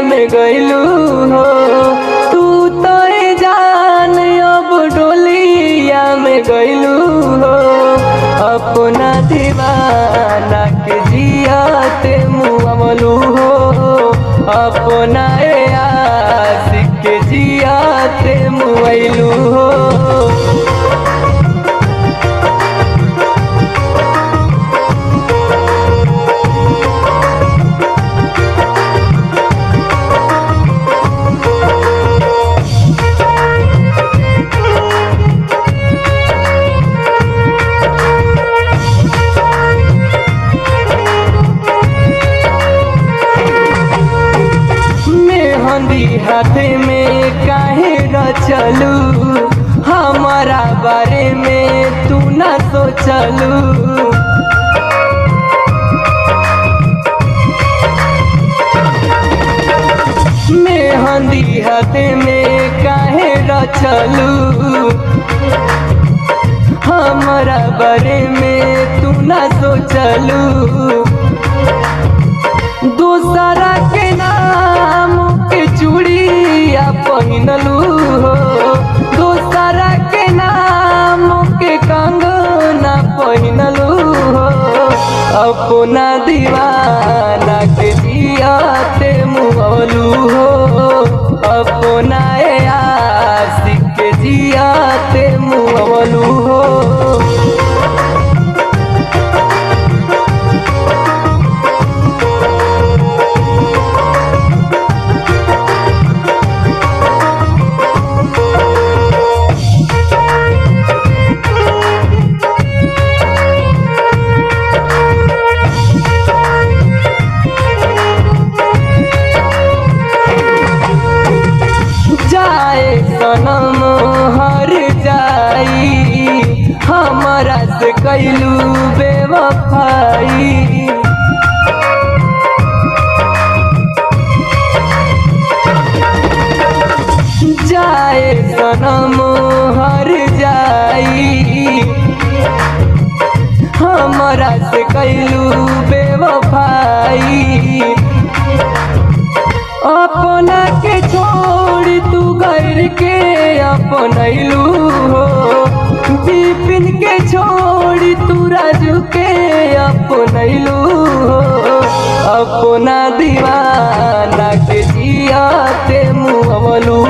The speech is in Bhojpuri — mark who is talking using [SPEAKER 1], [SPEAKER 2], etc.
[SPEAKER 1] में गइलू हो तू तो जान अब डोलिया में गइलू हो अपना दीवाना के जियाते मुआवलू हो अपना आशिक के जियाते मुआइलू हो। हाथ में काहे रचलू हमारा बारे में तू ना सोचलू मेहंदी हाथ में काहे रचलू हमारा बारे में तू ना सोचलू दूसरा के नाम के चूड़िया पहनलू हो दूसरा के नाम के कंगना पहनलू हो अपना दीवाना के जियाते मुआवलू हो अपना आशिक के जियाते मुआवलू हो। सनम हर जाई हमारा से कैलू बेवफाई जाए सनम हर जाई हमारा से कैलू बेवफाई अपना के छोड़ तू घर के अपनैलू हो विपिन के छोड़ तू राजू के अपनैलू हो अपना दीवाना के जियाते मुआवलू।